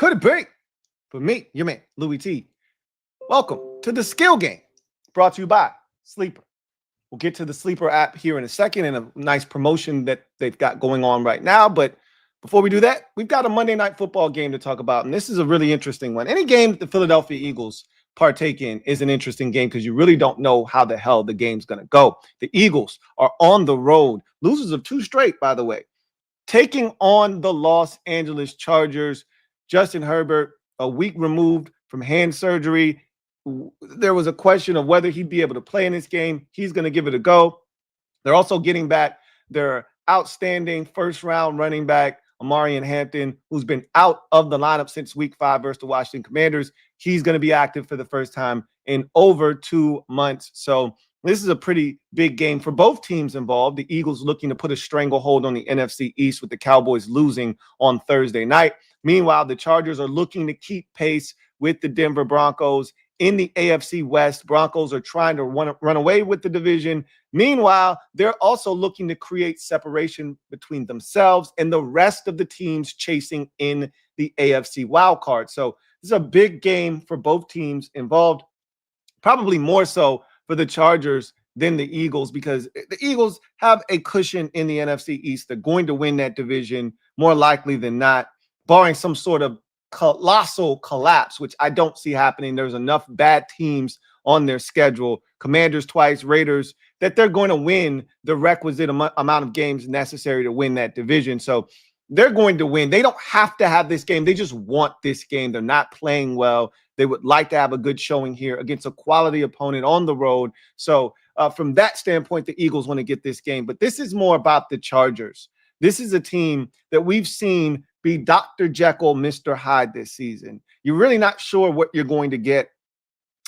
could it be? For me, your man, Louie T. Welcome to the Skill Game, brought to you by Sleeper. We'll get to the Sleeper app here in a second and a nice promotion that they've got going on right now. But before we do that, we've got a Monday Night Football game to talk about, and this is a really interesting one. Any game that the Philadelphia Eagles partake in is an interesting game because you really don't know how the hell the game's going to go. The Eagles are on the road, losers of 2 straight, by the way, taking on the Los Angeles Chargers. Justin Herbert, a week removed from hand surgery. There was a question of whether he'd be able to play in this game. He's going to give it a go. They're also getting back their outstanding first-round running back, Amarian Hampton, who's been out of the lineup since week 5 versus the Washington Commanders. He's going to be active for the first time in over 2 months. So this is a pretty big game for both teams involved. The Eagles looking to put a stranglehold on the NFC East with the Cowboys losing on Thursday night. Meanwhile, the Chargers are looking to keep pace with the Denver Broncos in the AFC West. Broncos are trying to run away with the division. Meanwhile, they're also looking to create separation between themselves and the rest of the teams chasing in the AFC wildcard. So this is a big game for both teams involved, probably more so for the Chargers than the Eagles because the Eagles have a cushion in the NFC East. They're going to win that division more likely than not, barring some sort of colossal collapse, which I don't see happening. There's enough bad teams on their schedule, Commanders twice, Raiders, that they're going to win the requisite amount of games necessary to win that division. So they're going to win. They don't have to have this game. They just want this game. They're not playing well. They would like to have a good showing here against a quality opponent on the road. So from that standpoint, the Eagles want to get this game. But this is more about the Chargers. This is a team that we've seen be Dr. Jekyll, Mr. Hyde this season. You're really not sure what you're going to get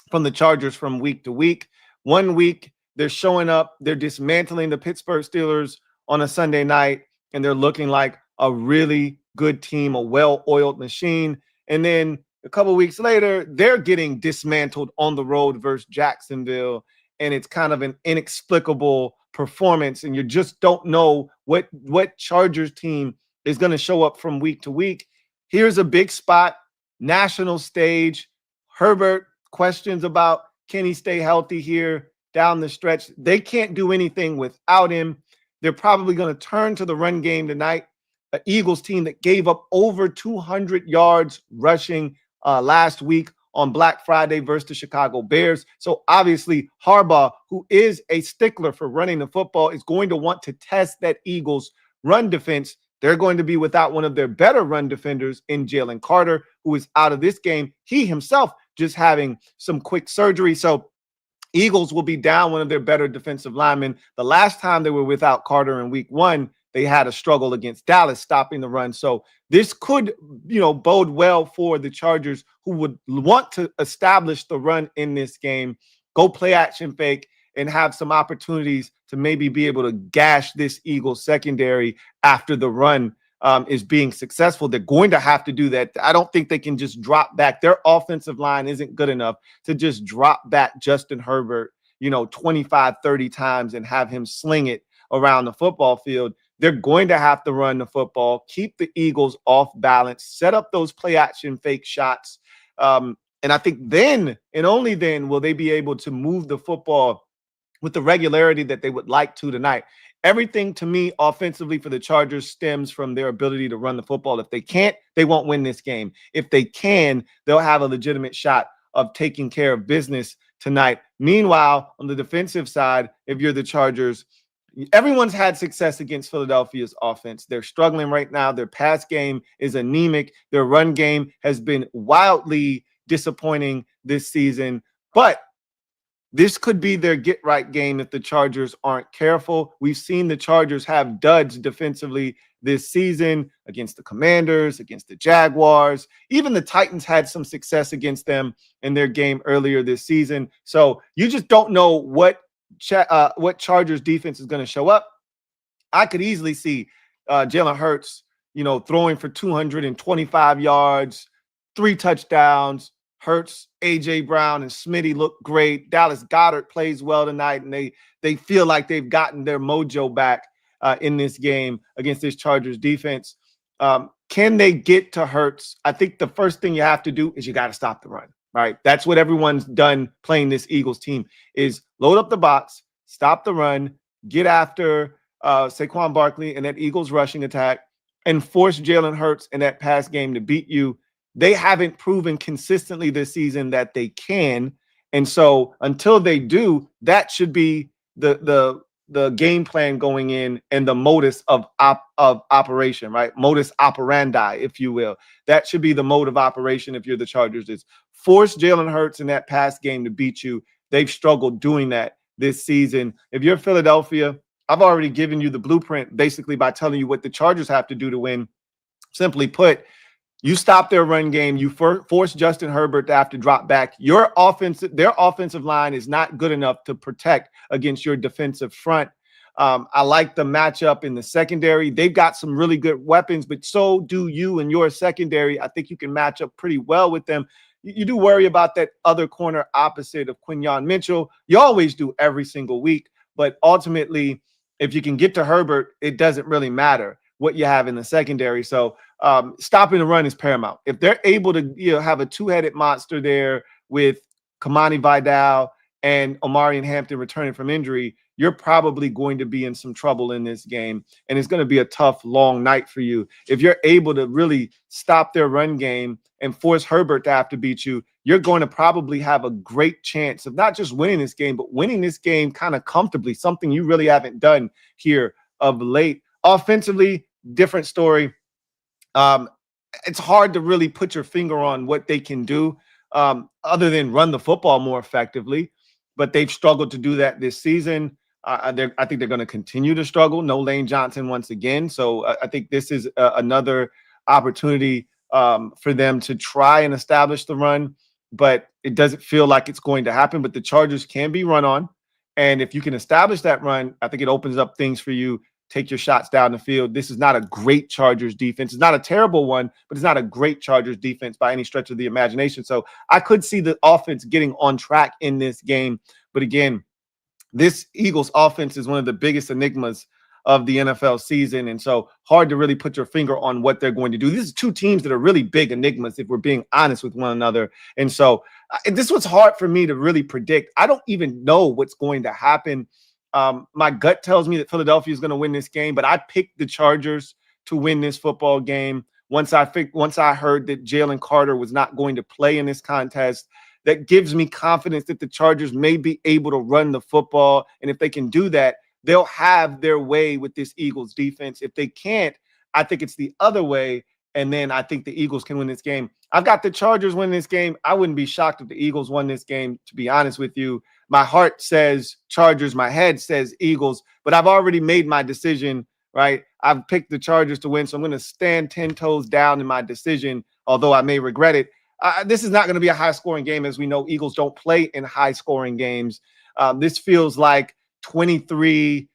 from the Chargers from week to week. 1 week, they're showing up, they're dismantling the Pittsburgh Steelers on a Sunday night, and they're looking like a really good team, a well-oiled machine. And then a couple weeks later, they're getting dismantled on the road versus Jacksonville, and it's kind of an inexplicable performance, and you just don't know what Chargers team is going to show up from week to week. Here's a big spot, national stage. Herbert, questions about can he stay healthy here down the stretch. They can't do anything without him. They're probably going to turn to the run game tonight. An Eagles team that gave up over 200 yards rushing last week on Black Friday versus the Chicago Bears. So obviously Harbaugh, who is a stickler for running the football, is going to want to test that Eagles run defense. They're going to be without one of their better run defenders in Jalen Carter, who is out of this game. He himself just having some quick surgery. So Eagles will be down one of their better defensive linemen. The last time they were without Carter in week 1, they had a struggle against Dallas stopping the run. So this could, bode well for the Chargers, who would want to establish the run in this game, go play action fake, and have some opportunities to maybe be able to gash this Eagles secondary after the run is being successful. They're going to have to do that. I don't think they can just drop back. Their offensive line isn't good enough to just drop back Justin Herbert, 25, 30 times and have him sling it around the football field. They're going to have to run the football, keep the Eagles off balance, set up those play action fake shots. And I think then and only then will they be able to move the football with the regularity that they would like to tonight. Everything to me offensively for the Chargers stems from their ability to run the football. If they can't, they won't win this game. If they can, they'll have a legitimate shot of taking care of business tonight. Meanwhile, on the defensive side, if you're the Chargers, everyone's had success against Philadelphia's offense. They're struggling right now. Their pass game is anemic. Their run game has been wildly disappointing this season. But this could be their get-right game if the Chargers aren't careful. We've seen the Chargers have duds defensively this season against the Commanders, against the Jaguars. Even the Titans had some success against them in their game earlier this season. So you just don't know what Chargers defense is going to show up. I could easily see Jalen Hurts, throwing for 225 yards, 3 touchdowns. Hurts, A.J. Brown, and Smitty look great. Dallas Goedert plays well tonight, and they feel like they've gotten their mojo back in this game against this Chargers defense. Can they get to Hurts? I think the first thing you have to do is you got to stop the run, right? That's what everyone's done playing this Eagles team is load up the box, stop the run, get after Saquon Barkley and that Eagles rushing attack, and force Jalen Hurts in that pass game to beat you. They haven't proven consistently this season that they can. And so until they do, that should be the game plan going in and the modus of operation, right? Modus operandi, if you will. That should be the mode of operation if you're the Chargers, is force Jalen Hurts in that pass game to beat you. They've struggled doing that this season. If you're Philadelphia, I've already given you the blueprint basically by telling you what the Chargers have to do to win. Simply put, you stop their run game. You force Justin Herbert to have to drop back. Their offensive line is not good enough to protect against your defensive front. I like the matchup in the secondary. They've got some really good weapons, but so do you in your secondary. I think you can match up pretty well with them. You do worry about that other corner opposite of Quinyon Mitchell. You always do every single week, but ultimately, if you can get to Herbert, it doesn't really matter what you have in the secondary. So stopping the run is paramount. If they're able to have a two-headed monster there with Kamani Vidal and Omarion Hampton returning from injury, you're probably going to be in some trouble in this game, and it's going to be a tough, long night for you. If you're able to really stop their run game and force Herbert to have to beat you, you're going to probably have a great chance of not just winning this game, but winning this game kind of comfortably, something you really haven't done here of late. Offensively, different story. It's hard to really put your finger on what they can do other than run the football more effectively, but they've struggled to do that this season. I think they're going to continue to struggle. No Lane Johnson once again. So I think this is another opportunity for them to try and establish the run, but it doesn't feel like it's going to happen. But the Chargers can be run on. And if you can establish that run, I think it opens up things for you. Take your shots down the field. This is not a great Chargers defense. It's not a terrible one, but it's not a great Chargers defense by any stretch of the imagination. So I could see the offense getting on track in this game. But again, this Eagles offense is one of the biggest enigmas of the NFL season. And so hard to really put your finger on what they're going to do. These are two teams that are really big enigmas, if we're being honest with one another. And so this was hard for me to really predict. I don't even know what's going to happen. My gut tells me that Philadelphia is going to win this game, but I picked the Chargers to win this football game. Once I heard that Jalen Carter was not going to play in this contest, that gives me confidence that the Chargers may be able to run the football. And if they can do that, they'll have their way with this Eagles defense. If they can't, I think it's the other way. And then I think the Eagles can win this game. I've got the Chargers winning this game. I wouldn't be shocked if the Eagles won this game, to be honest with you. My heart says Chargers. My head says Eagles. But I've already made my decision, right? I've picked the Chargers to win, so I'm going to stand 10 toes down in my decision, although I may regret it. This is not going to be a high-scoring game. As we know, Eagles don't play in high-scoring games. This feels like 23-17,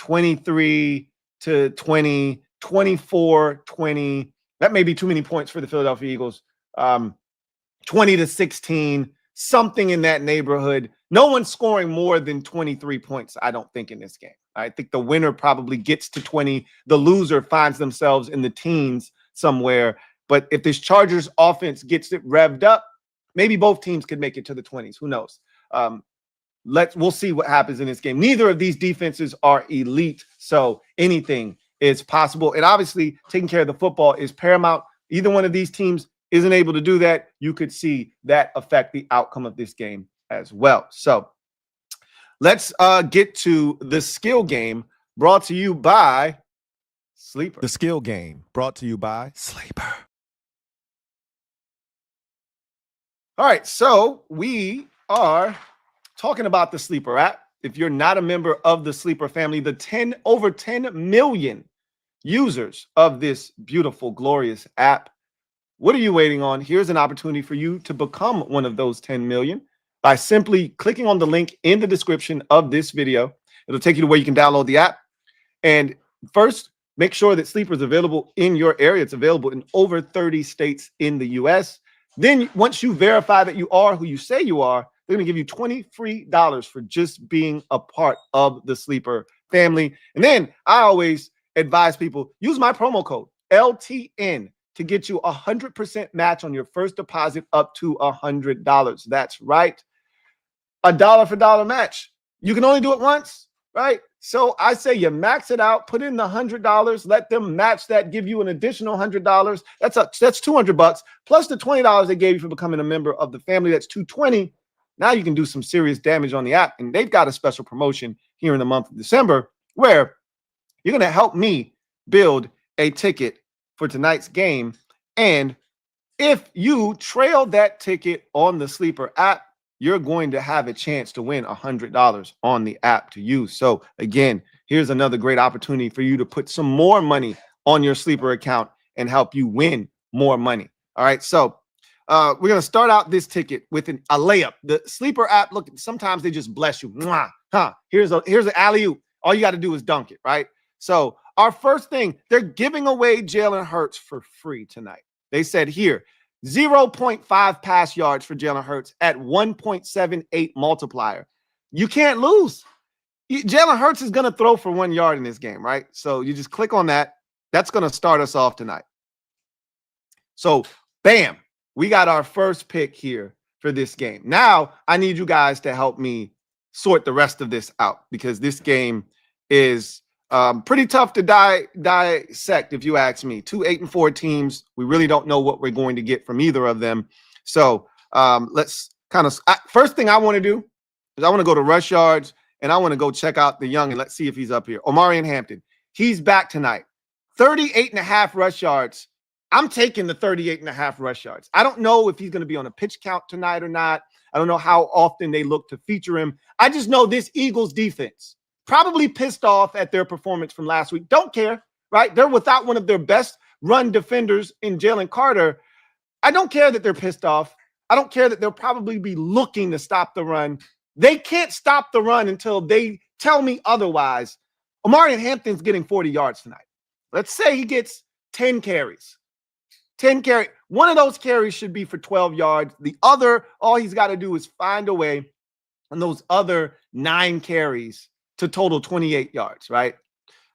23-20, 24-20. That may be too many points for the Philadelphia Eagles. 20-16, something in that neighborhood. No one's scoring more than 23 points, I don't think, in this game. I think the winner probably gets to 20. The loser finds themselves in the teens somewhere. But if this Chargers offense gets it revved up, maybe both teams could make it to the 20s. Who knows? We'll see what happens in this game. Neither of these defenses are elite, so anything is possible. And obviously, taking care of the football is paramount. Either one of these teams isn't able to do that. You could see that affect the outcome of this game as well. So let's get to the skill game brought to you by Sleeper. The skill game brought to you by Sleeper. All right, so we are talking about the Sleeper app. If you're not a member of the Sleeper family, the over 10 million users of this beautiful, glorious app, what are you waiting on? Here's an opportunity for you to become one of those 10 million by simply clicking on the link in the description of this video. It'll take you to where you can download the app. And first, make sure that Sleeper is available in your area. It's available in over 30 states in the US. Then once you verify that you are who you say you are, they're going to give you $20 free for just being a part of the Sleeper family. And then I always advise people, use my promo code. LTN to get you 100% match on your first deposit up to $100. That's right. A dollar for dollar match. You can only do it once, right? So I say you max it out, put in the $100, let them match that, give you an additional $100. That's $200 plus the $20 they gave you for becoming a member of the family. That's $220. Now you can do some serious damage on the app. And they've got a special promotion here in the month of December where you're going to help me build a ticket for tonight's game. And if you trail that ticket on the Sleeper app, you're going to have a chance to win $100 on the app to use. So again, here's another great opportunity for you to put some more money on your Sleeper account and help you win more money. All right. So we're going to start out this ticket with a layup. The Sleeper app, look, sometimes they just bless you. Mwah, huh? Here's an alley-oop. All you got to do is dunk it, right? So our first thing, they're giving away Jalen Hurts for free tonight. They said here, 0.5 pass yards for Jalen Hurts at 1.78 multiplier. You can't lose. Jalen Hurts is going to throw for 1 yard in this game, right? So you just click on that. That's going to start us off tonight. So, bam, we got our first pick here for this game. Now, I need you guys to help me sort the rest of this out because this game is pretty tough to dissect, if you ask me. 2 8-4 teams. We really don't know what we're going to get from either of them. So let's kind of first thing I want to do is I want to go to rush yards and I want to go check out the young and let's see if he's up here. Omarion Hampton. He's back tonight. 38.5 rush yards. I'm taking the 38.5 rush yards. I don't know if he's going to be on a pitch count tonight or not. I don't know how often they look to feature him. I just know this Eagles defense probably pissed off at their performance from last week. Don't care, right? They're without one of their best run defenders in Jalen Carter. I don't care that they're pissed off. I don't care that they'll probably be looking to stop the run. They can't stop the run until they tell me otherwise. Omarion Hampton's getting 40 yards tonight. Let's say he gets 10 carries. 10 carries. One of those carries should be for 12 yards. The other, all he's got to do is find a way on those other 9 carries to total 28 yards, right?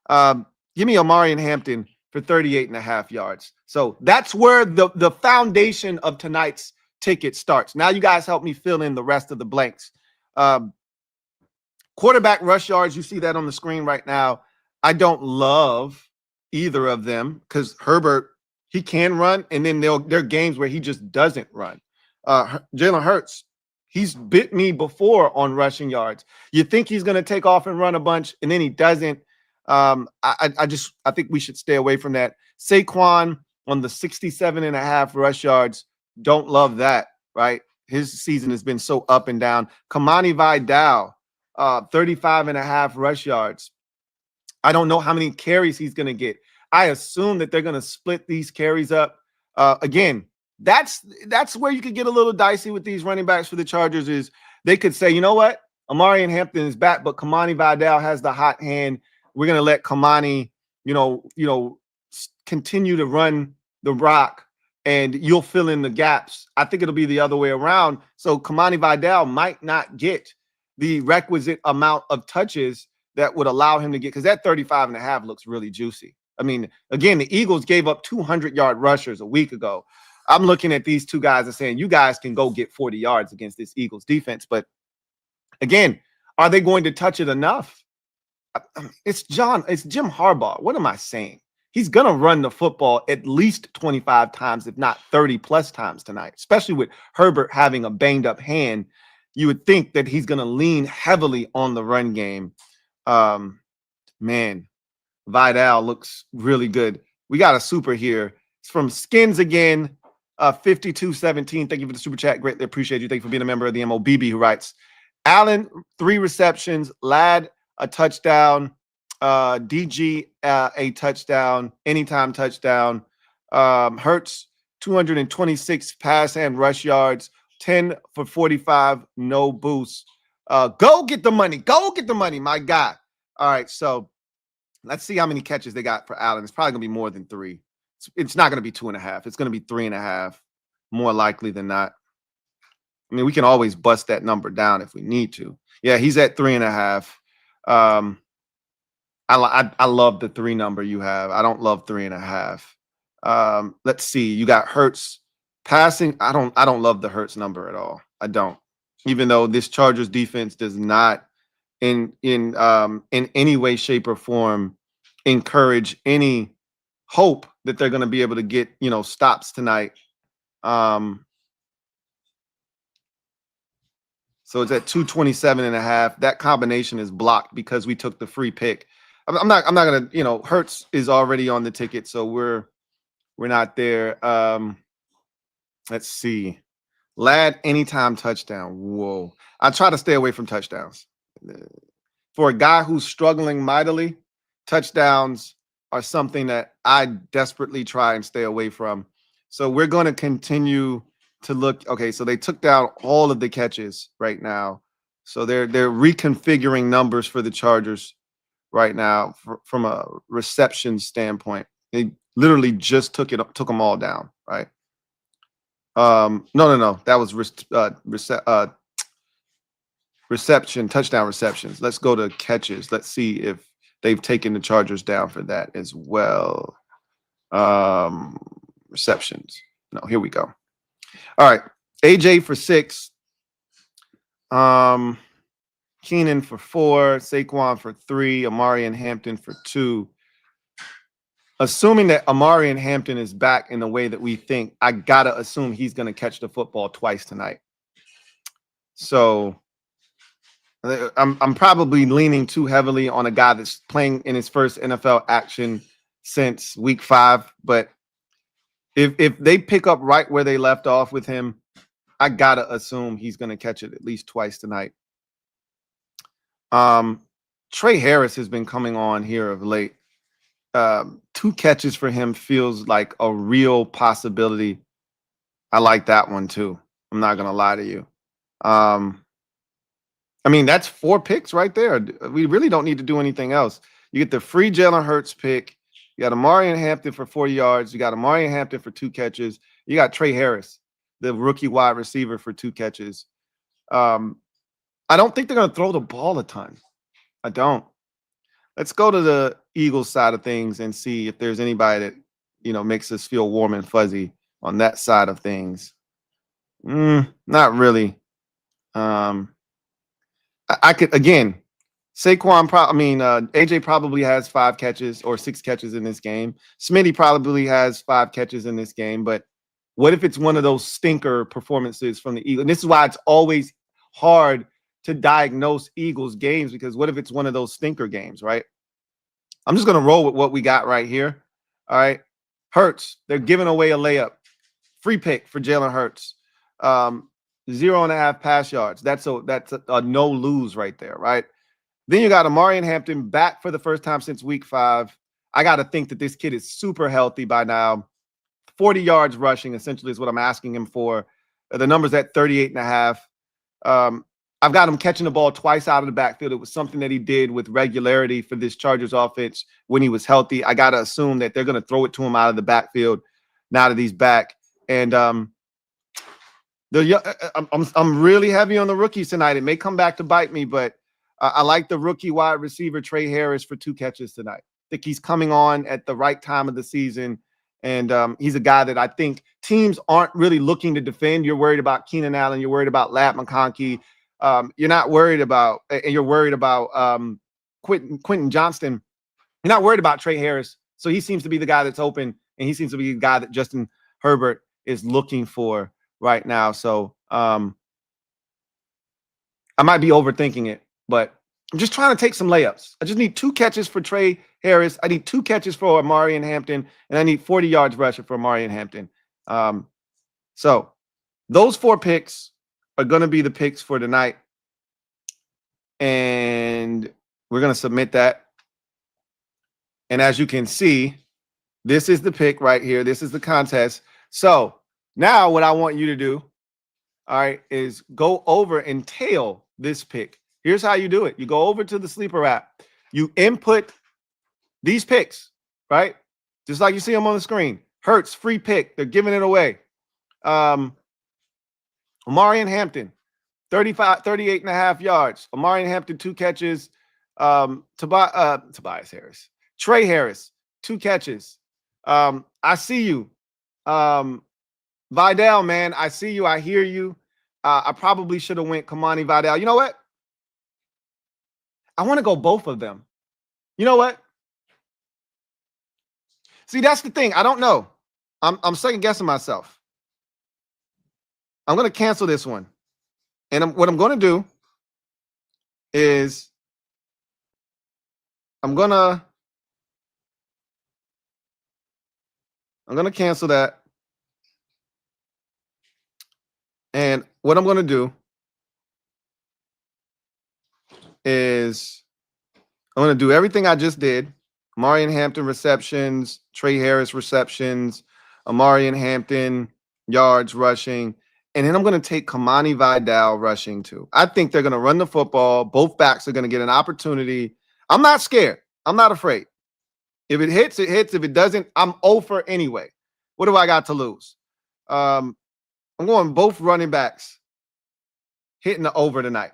Give me Omarion Hampton for 38.5 yards. So that's where the foundation of tonight's ticket starts. Now you guys help me fill in the rest of the blanks. Quarterback rush yards, you see that on the screen right now. I don't love either of them because Herbert, he can run, and then there are games where he just doesn't run. Jalen Hurts, he's bit me before on rushing yards. You think he's going to take off and run a bunch, and then he doesn't. I think we should stay away from that. Saquon on the 67.5 rush yards. Don't love that, right? His season has been so up and down. Kamani Vidal, 35.5 rush yards. I don't know how many carries he's going to get. I assume that they're going to split these carries up. Again, that's where you could get a little dicey with these running backs for the Chargers is they could say, you know what? Omarion Hampton is back, but Kamani Vidal has the hot hand. We're going to let Kamani, continue to run the rock and you'll fill in the gaps. I think it'll be the other way around. So Kamani Vidal might not get the requisite amount of touches that would allow him to get, because that 35.5 looks really juicy. I mean, again, the Eagles gave up 200-yard rushers a week ago. I'm looking at these two guys and saying, you guys can go get 40 yards against this Eagles defense. But again, are they going to touch it enough? It's Jim Harbaugh. What am I saying? He's going to run the football at least 25 times, if not 30 plus times tonight, especially with Herbert having a banged up hand. You would think that he's going to lean heavily on the run game. Man, Vidal looks really good. We got a super here. It's from Skins again, 5217. Thank you for the super chat. Greatly appreciate you. Thank you for being a member of the MOBB, who writes, Allen, 3 receptions, Ladd, a touchdown, DG, a touchdown, anytime touchdown, Hurts, 226 pass and rush yards, 10 for 45, no boost. Go get the money. Go get the money, my guy. All right, so let's see how many catches they got for Allen. It's probably going to be more than 3. It's not going to be 2.5. It's going to be 3.5, more likely than not. I mean, we can always bust that number down if we need to. Yeah, he's at 3.5. I love the 3 number you have. I don't love 3.5. Let's see. You got Hurts passing. I don't love the Hurts number at all. I don't. Even though this Chargers defense does not in any way, shape, or form encourage any hope that they're going to be able to get, stops tonight. So it's at 227.5. That combination is blocked because we took the free pick. I'm not gonna, Hertz is already on the ticket, so we're not there. Let's see. Lad anytime touchdown. Whoa. I try to stay away from touchdowns. For a guy who's struggling mightily, touchdowns are something that I desperately try and stay away from. So we're going to continue to look. Okay, so they took down all of the catches right now. So they're reconfiguring numbers for the Chargers right now from a reception standpoint. They literally just took them all down, right? No. That was reception, touchdown receptions. Let's go to catches. Let's see if they've taken the Chargers down for that as well. Receptions. No, here we go. All right. AJ for 6. Keenan for 4. Saquon for 3. Amari and Hampton for 2. Assuming that Amari and Hampton is back in the way that we think, I gotta assume he's gonna catch the football twice tonight. So I'm probably leaning too heavily on a guy that's playing in his first NFL action since week 5. But if they pick up right where they left off with him, I gotta assume he's gonna catch it at least twice tonight. Trey Harris has been coming on here of late. 2 catches for him feels like a real possibility. I like that one too. I'm not gonna lie to you. I mean, that's 4 picks right there. We really don't need to do anything else. You get the free Jalen Hurts pick. You got Amari and Hampton for 40 yards. You got Amari and Hampton for 2 catches. You got Trey Harris, the rookie wide receiver, for 2 catches. I don't think they're going to throw the ball a ton. I don't. Let's go to the Eagles side of things and see if there's anybody that, makes us feel warm and fuzzy on that side of things. Not really. I could, again, Saquon, AJ probably has 5 catches or 6 catches in this game. Smitty probably has 5 catches in this game. But what if it's one of those stinker performances from the Eagles? And this is why it's always hard to diagnose Eagles games, because what if it's one of those stinker games, right? I'm just going to roll with what we got right here. All right. Hurts, they're giving away a layup. Free pick for Jalen Hurts. 0.5 pass yards. That's a no lose right there, right? Then you got Amari and Hampton back for the first time since week 5. I got to think that this kid is super healthy by now. 40 yards rushing essentially is what I'm asking him for. The number's at 38.5. I've got him catching the ball twice out of the backfield. It was something that he did with regularity for this Chargers offense when he was healthy. I got to assume that they're going to throw it to him out of the backfield now that he's back. And I'm really heavy on the rookies tonight. It may come back to bite me, but I like the rookie wide receiver Trey Harris for 2 catches tonight. I think he's coming on at the right time of the season, and he's a guy that I think teams aren't really looking to defend. You're worried about Keenan Allen. You're worried about Lat McConkey. You're not worried about, and you're worried about Quentin Johnston. You're not worried about Trey Harris. So he seems to be the guy that's open, and he seems to be the guy that Justin Herbert is looking for right now. So I might be overthinking it, but I'm just trying to take some layups. I just need 2 catches for Trey Harris. I need 2 catches for Amari and Hampton, and I need 40 yards rushing for Amari and Hampton. So those 4 picks are going to be the picks for tonight. And we're going to submit that. And as you can see, this is the pick right here. This is the contest. So now what I want you to do, all right, is go over and tail this pick. Here's how you do it. You go over to the Sleeper app. You input these picks, right? Just like you see them on the screen. Hurts, free pick. They're giving it away. Amari and Hampton, 38.5 yards. Amari and Hampton, 2 catches. Tobias Harris. Trey Harris, 2 catches. I I see you. Vidal, man, I see you. I hear you. I probably should have went Kamani Vidal. You know what? I want to go both of them. You know what? See, that's the thing. I don't know. I'm second guessing myself. I'm going to cancel this one. And what I'm going to do is I'm going to cancel that. And what I'm going to do is I'm going to do everything I just did. Amari and Hampton receptions, Trey Harris receptions, Amari and Hampton yards rushing. And then I'm going to take Kamani Vidal rushing too. I think they're going to run the football. Both backs are going to get an opportunity. I'm not scared. I'm not afraid. If it hits, it hits. If it doesn't, I'm over anyway. What do I got to lose? I'm going both running backs hitting the over tonight.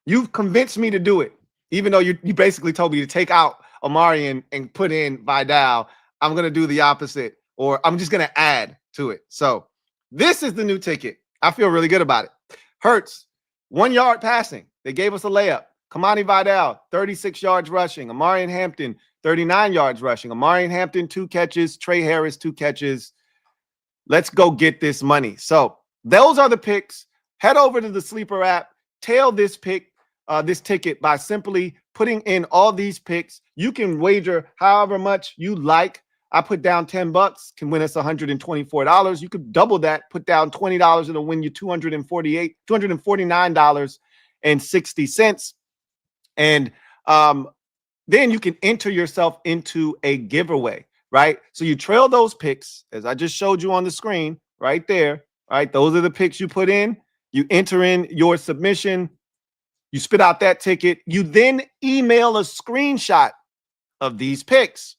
You've convinced me to do it, even though you basically told me to take out Amari and put in Vidal. I'm going to do the opposite, or I'm just going to add to it. So this is the new ticket. I feel really good about it. Hurts, 1 yard passing. They gave us a layup. Kamani Vidal, 36 yards rushing. Amari and Hampton, 39 yards rushing. Amari and Hampton, 2 catches. Trey Harris, 2 catches. Let's go get this money. So those are the picks. Head over to the Sleeper app. Tail this ticket by simply putting in all these picks. You can wager however much you like. I put down $10, can win us $124. You could double that, put down $20, it'll win you $249.60. And then you can enter yourself into a giveaway, right? So you trail those picks, as I just showed you on the screen right there, right? Those are the picks you put in. You enter in your submission. You spit out that ticket. You then email a screenshot of these picks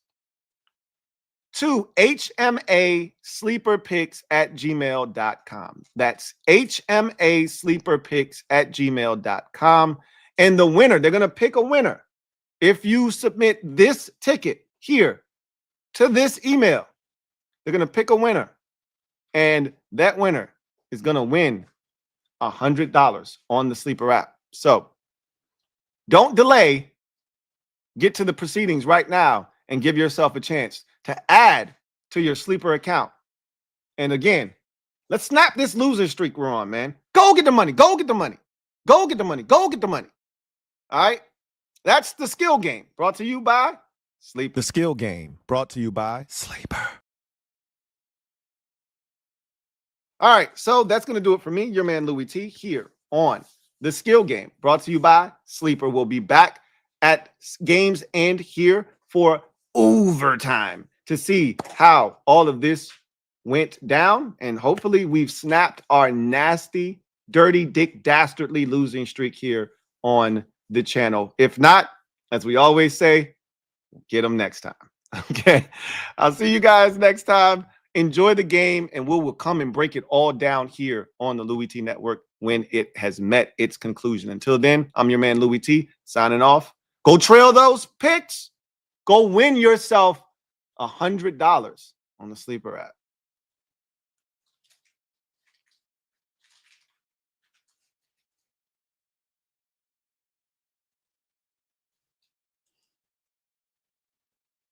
to hmasleeperpicks@gmail.com. That's hmasleeperpicks@gmail.com. And the winner, they're going to pick a winner. If you submit this ticket here to this email, they're going to pick a winner. And that winner is going to win $100 on the Sleeper app. So don't delay. Get to the proceedings right now and give yourself a chance to add to your Sleeper account. And again, let's snap this losing streak we're on, man. Go get the money. Go get the money. Go get the money. Go get the money. All right? That's the skill game brought to you by Sleeper. The skill game brought to you by Sleeper. All right, so that's going to do it for me, your man Louie T, here on the skill game brought to you by Sleeper. We'll be back at Games End here for overtime to see how all of this went down. And hopefully we've snapped our nasty, dirty, dick, dastardly losing streak here on the channel. If not, as we always say, get them next time. Okay, I'll see you guys next time. Enjoy the game, and we will come and break it all down here on the Louie T Network when it has met its conclusion. Until then, I'm your man Louie T, signing off. Go trail those picks. Go win yourself $100 on the Sleeper app.